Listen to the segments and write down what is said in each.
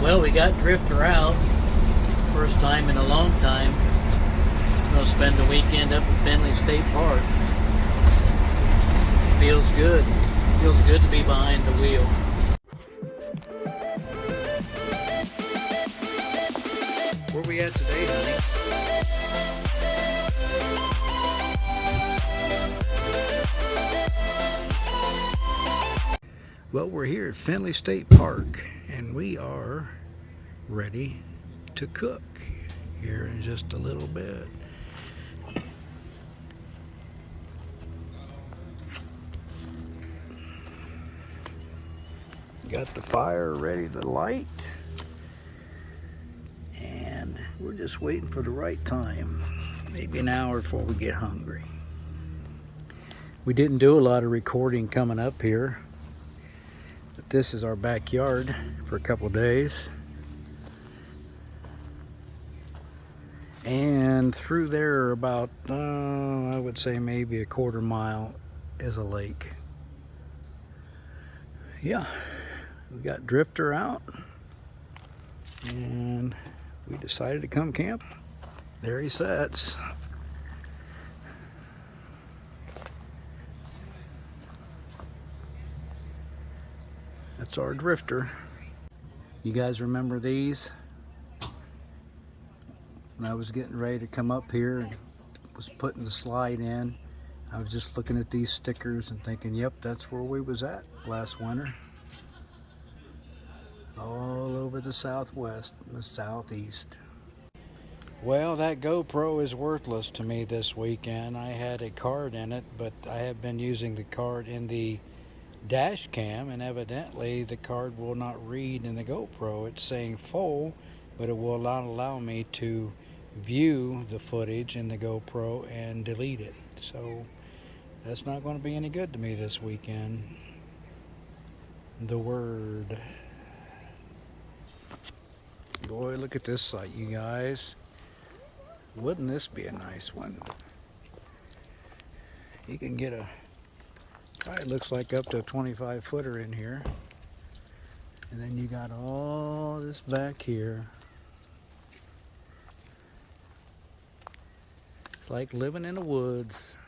Well, we got Drifter out. First time in a long time. We'll spend the weekend up at Findlay State Park. Feels good. Feels good to be behind the wheel. Where we at today, honey? Well, we're here at Findlay State Park, and we are ready to cook here in just a little bit. Got the fire ready to light, and we're just waiting for the right time, maybe an hour before we get hungry. We didn't do a lot of recording coming up here, but this is our backyard for a couple days. And through there about, I would say maybe a quarter mile is a lake. Yeah, we got Drifter out, and we decided to come camp. There he sits. That's our Drifter. You guys remember these? When I was getting ready to come up here and was putting the slide in, I was just looking at these stickers and thinking, yep, that's where we was at last winter. All over the southwest and the southeast. Well, that GoPro is worthless to me this weekend. I had a card in it, but I have been using the card in the dash cam, and evidently the card will not read in the GoPro. It's saying full, but it will not allow me to view the footage in the GoPro and delete it. So that's not going to be any good to me this weekend. The word. Boy, look at this site, you guys. Wouldn't this be a nice one? You can get a, probably looks like up to a 25 footer in here. And then you got all this back here. It's like living in the woods.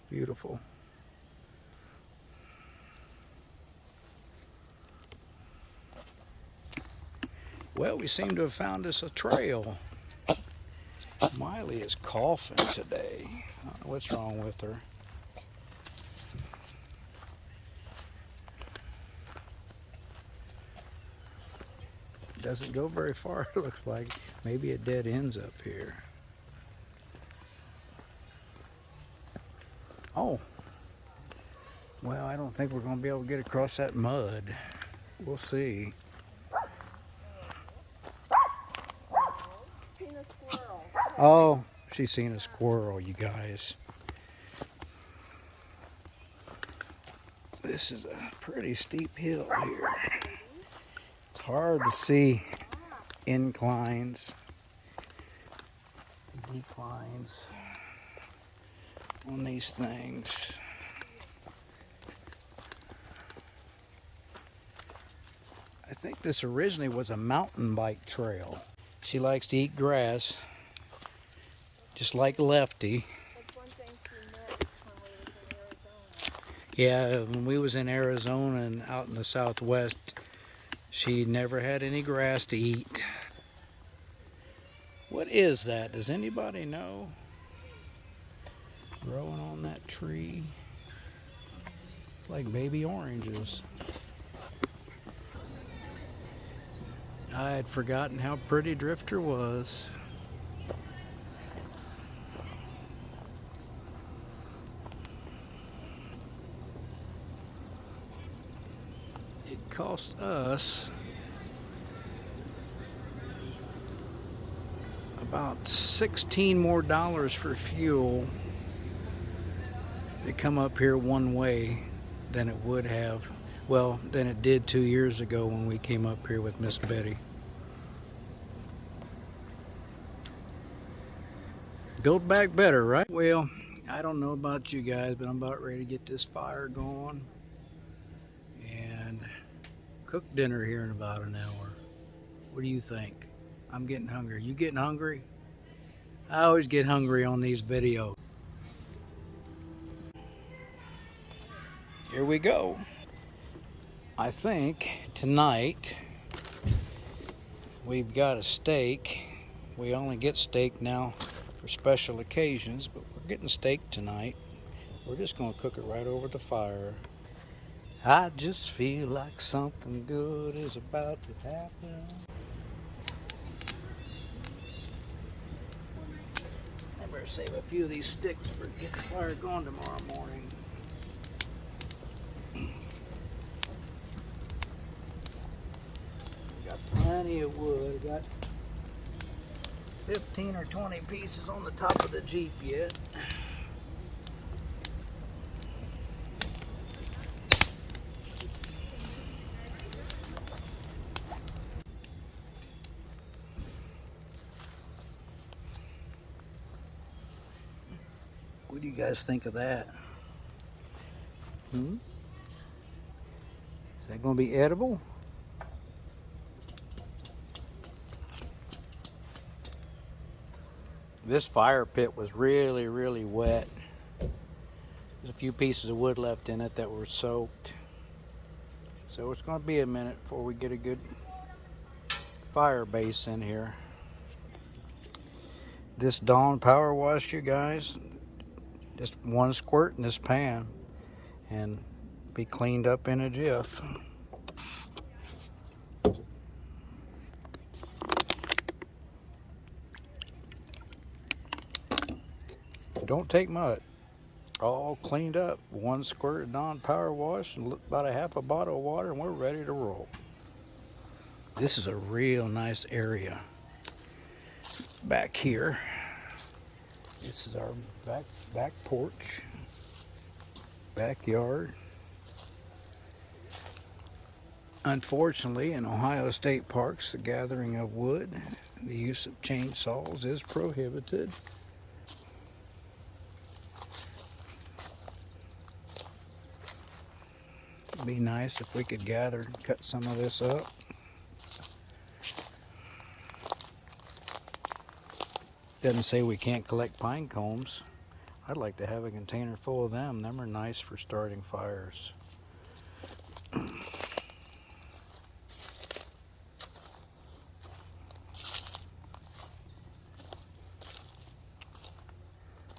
Beautiful. Well, we seem to have found us a trail. Miley is coughing today. I don't know what's wrong with her. Doesn't go very far, it looks like. Maybe it dead ends up here. Oh. Well, I don't think we're going to be able to get across that mud. We'll see. Oh, she's seen a squirrel, you guys. This is a pretty steep hill here. It's hard to see inclines, declines on these things. I think this originally was a mountain bike trail. She likes to eat grass, just like Lefty. That's one thing she missed when we was in Arizona. Yeah, when we was in Arizona and out in the southwest, she never had any grass to eat. What is that? Does anybody know? Growing on that tree. It's like baby oranges. I had forgotten how pretty Drifter was. It cost us about $16 more for fuel to come up here one way than it would have, well, than it did 2 years ago when we came up here with Miss Betty. Build back better, right? Well, I don't know about you guys, but I'm about ready to get this fire going. And cook dinner here in about an hour. What do you think? I'm getting hungry. You getting hungry? I always get hungry on these videos. Here we go. I think tonight we've got a steak. We only get steak now for special occasions, but we're getting steak tonight. We're just gonna cook it right over the fire. I just feel like something good is about to happen. I better save a few of these sticks for get the fire going tomorrow morning. Got plenty of wood. Got 15 or 20 pieces on the top of the Jeep yet. What do you guys think of that? Is that going to be edible? This fire pit was really, really wet. There's a few pieces of wood left in it that were soaked. So it's going to be a minute before we get a good fire base in here. This Dawn power wash, you guys, just one squirt in this pan and be cleaned up in a jiff. Don't take much. All cleaned up. One squirt of Dawn power wash and about a half a bottle of water, and we're ready to roll. This is a real nice area back here. This is our back porch, backyard. Unfortunately, in Ohio state parks, the gathering of wood, the use of chainsaws is prohibited. It'd be nice if we could gather and cut some of this up. Doesn't say we can't collect pine cones. I'd like to have a container full of them. Them are nice for starting fires.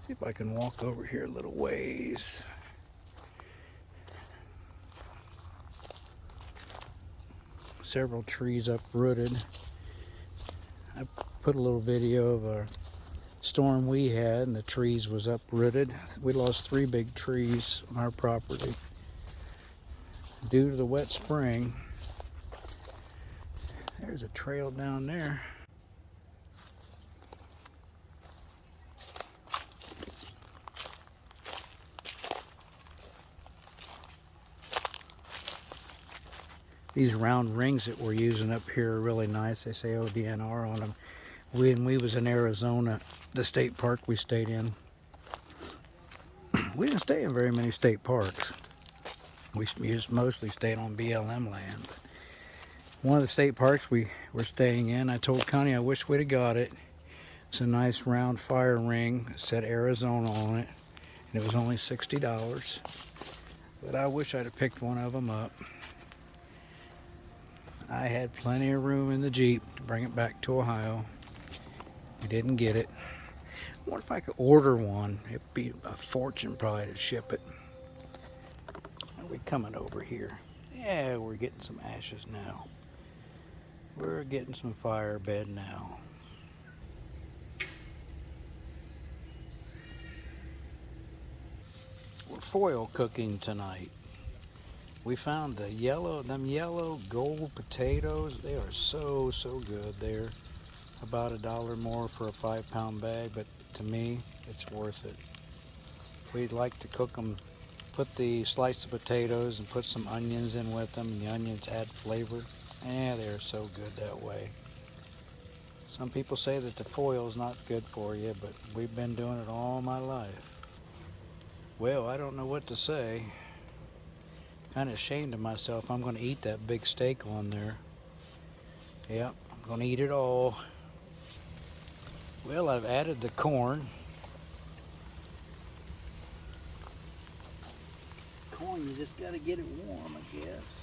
See if I can walk over here a little ways. Several trees uprooted. I put a little video of a storm we had and the trees was uprooted. We lost 3 big trees on our property due to the wet spring. There's a trail down there. These round rings that we're using up here are really nice. They say ODNR on them. When we was in Arizona, the state park we stayed in, we didn't stay in very many state parks. We just mostly stayed on BLM land. But one of the state parks we were staying in, I told Connie I wish we'd have got it. It's a nice round fire ring. It said Arizona on it, and it was only $60. But I wish I'd have picked one of them up. I had plenty of room in the Jeep to bring it back to Ohio. We didn't get it. I wonder if I could order one. It'd be a fortune probably to ship it. Are we coming over here? Yeah, we're getting some ashes now. We're getting some fire bed now. We're foil cooking tonight. We found them yellow gold potatoes. They are so good. They're about $1 more for a 5-pound bag, but to me, it's worth it. We'd like to cook them, put the slice of potatoes and put some onions in with them, and the onions add flavor. They're so good that way. Some people say that the foil is not good for you, but we've been doing it all my life. Well, I don't know what to say. Kind of ashamed of myself. I'm going to eat that big steak on there. Yep, I'm going to eat it all. Well, I've added the corn. Corn, you just got to get it warm, I guess.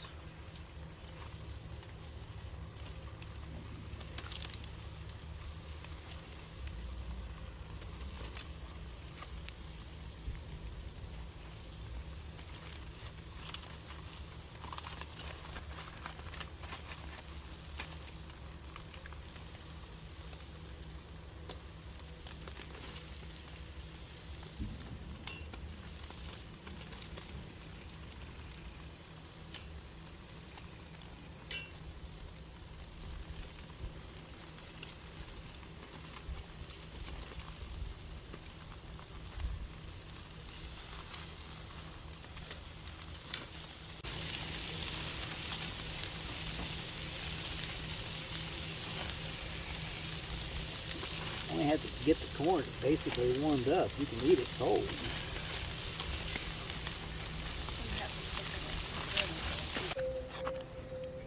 Only have to get the corn basically warmed up. You can eat it cold.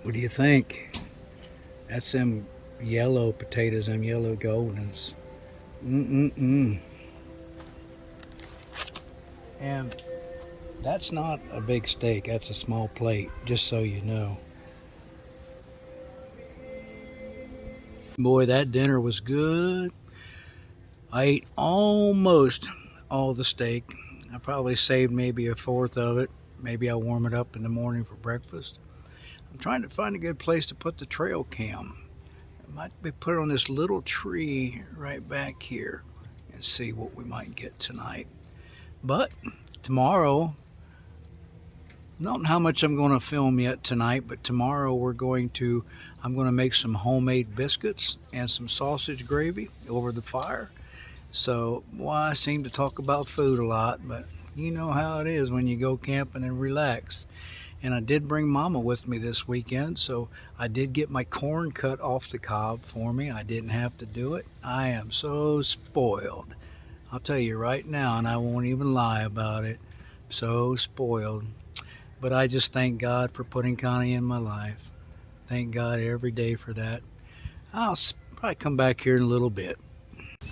What do you think? That's them yellow potatoes, them yellow goldens. Mm-mm-mm. And that's not a big steak. That's a small plate, just so you know. Boy, that dinner was good. I ate almost all the steak. I probably saved maybe a fourth of it. Maybe I'll warm it up in the morning for breakfast. I'm trying to find a good place to put the trail cam. I might be put on this little tree right back here and see what we might get tonight. But tomorrow, I don't know how much I'm going to film yet tonight, but tomorrow I'm going to make some homemade biscuits and some sausage gravy over the fire. So, well, I seem to talk about food a lot, but you know how it is when you go camping and relax. And I did bring Mama with me this weekend, so I did get my corn cut off the cob for me. I didn't have to do it. I am so spoiled. I'll tell you right now, and I won't even lie about it. So spoiled. But I just thank God for putting Connie in my life. Thank God every day for that. I'll probably come back here in a little bit.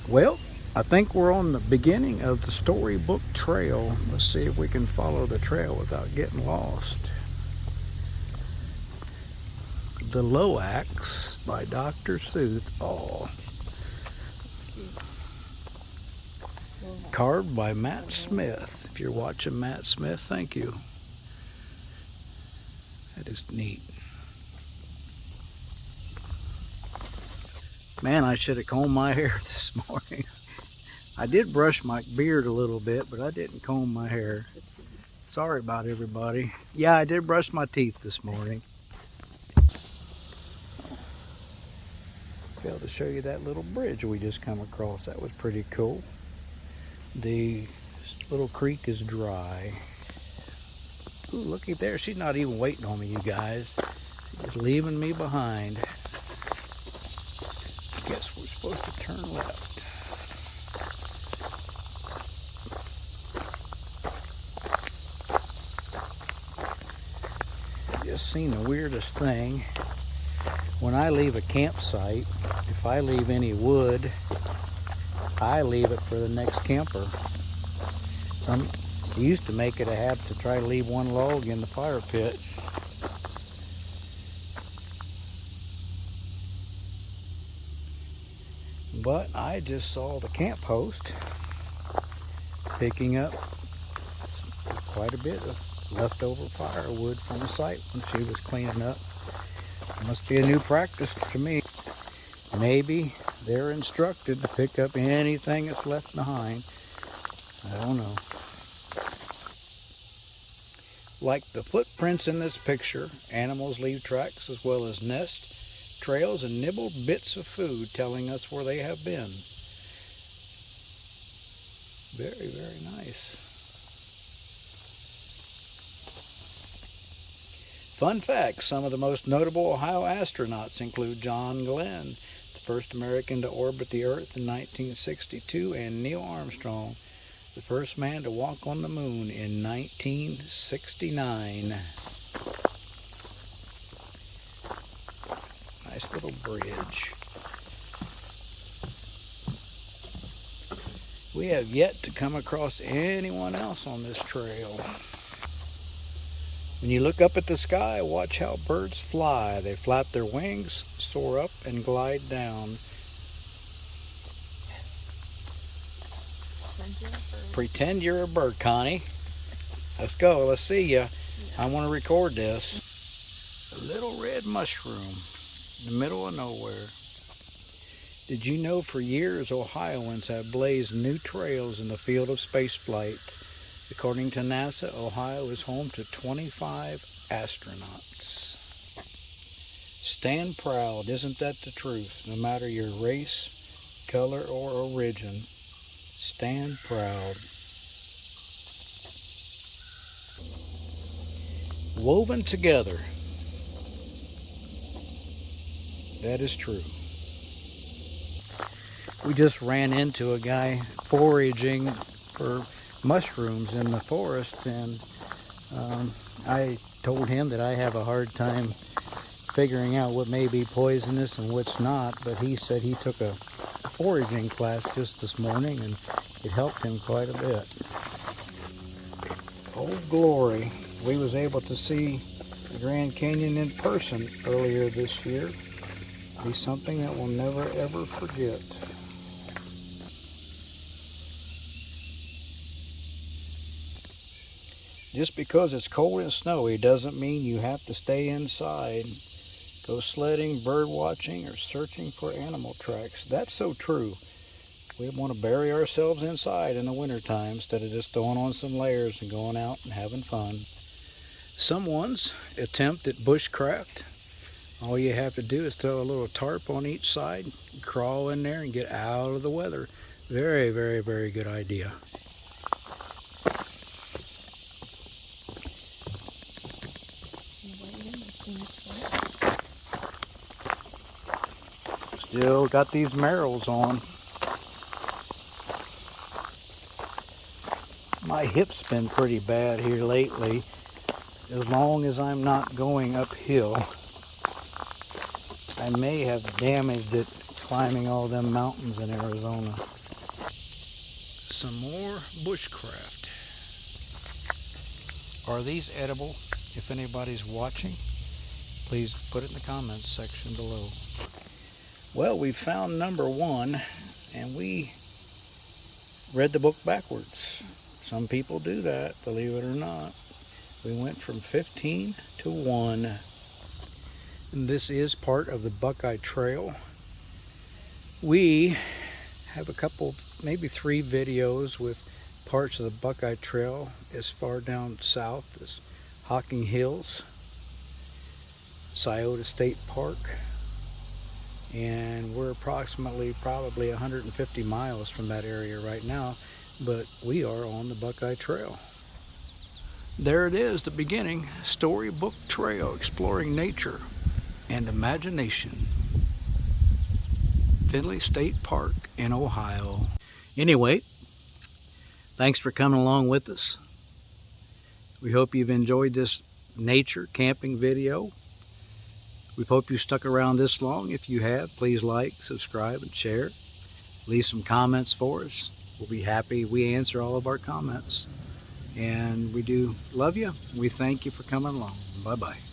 Well, I think we're on the beginning of the Storybook Trail. Let's see if we can follow the trail without getting lost. The Loax by Dr. Seuss. Oh. Carved by Matt Smith. If you're watching Matt Smith, thank you. That is neat. Man, I should have combed my hair this morning. I did brush my beard a little bit, but I didn't comb my hair. Sorry about everybody. Yeah, I did brush my teeth this morning. Failed to show you that little bridge we just come across. That was pretty cool. The little creek is dry. Ooh, looky there. She's not even waiting on me, you guys. She's just leaving me behind. Guess we're supposed to turn left. I just seen the weirdest thing. When I leave a campsite, if I leave any wood, I leave it for the next camper. Some used to make it a habit to try to leave one log in the fire pit. But I just saw the camp host picking up quite a bit of leftover firewood from the site when she was cleaning up. It must be a new practice to me. Maybe they're instructed to pick up anything that's left behind. I don't know. Like the footprints in this picture, animals leave tracks as well as nests, trails, and nibble bits of food telling us where they have been. Very, very nice. Fun facts, some of the most notable Ohio astronauts include John Glenn, the first American to orbit the Earth in 1962, and Neil Armstrong, The first man to walk on the moon in 1969. Nice little bridge. We have yet to come across anyone else on this trail. When you look up at the sky, watch how birds fly. They flap their wings, soar up, and glide down. Pretend you're a bird, Connie. Let's go. Let's see ya. I want to record this. A little red mushroom in the middle of nowhere. Did you know for years Ohioans have blazed new trails in the field of spaceflight? According to NASA, Ohio is home to 25 astronauts. Stand proud, isn't that the truth? No matter your race, color, or origin, stand proud. Woven together. That is true. We just ran into a guy foraging for mushrooms in the forest, and I told him that I have a hard time figuring out what may be poisonous and what's not, but he said he took a foraging class just this morning and it helped him quite a bit. Oh glory, we was able to see the Grand Canyon in person earlier this year. Be something that we'll never ever forget. Just because it's cold and snowy doesn't mean you have to stay inside. Go sledding, bird watching, or searching for animal tracks. That's so true. We want to bury ourselves inside in the wintertime instead of just throwing on some layers and going out and having fun. Someone's attempt at bushcraft. All you have to do is throw a little tarp on each side, crawl in there, and get out of the weather. Very, very, very good idea. Still got these marrows on. My hip's been pretty bad here lately. As long as I'm not going uphill, I may have damaged it climbing all them mountains in Arizona. Some more bushcraft. Are these edible? If anybody's watching, please put it in the comments section below. Well, we found number 1, and we read the book backwards. Some people do that, believe it or not. We went from 15 to 1. And this is part of the Buckeye Trail. We have a couple, maybe 3 videos with parts of the Buckeye Trail as far down south as Hocking Hills, Scioto State Park, and we're approximately probably 150 miles from that area right now, but we are on the Buckeye Trail. There it is, the beginning. Storybook Trail, exploring nature and imagination. Findlay State Park in Ohio. Anyway, thanks for coming along with us. We hope you've enjoyed this nature camping video. We hope you stuck around this long. If you have, please like, subscribe, and share. Leave some comments for us. We'll be happy. We answer all of our comments. And we do love you. We thank you for coming along. Bye-bye.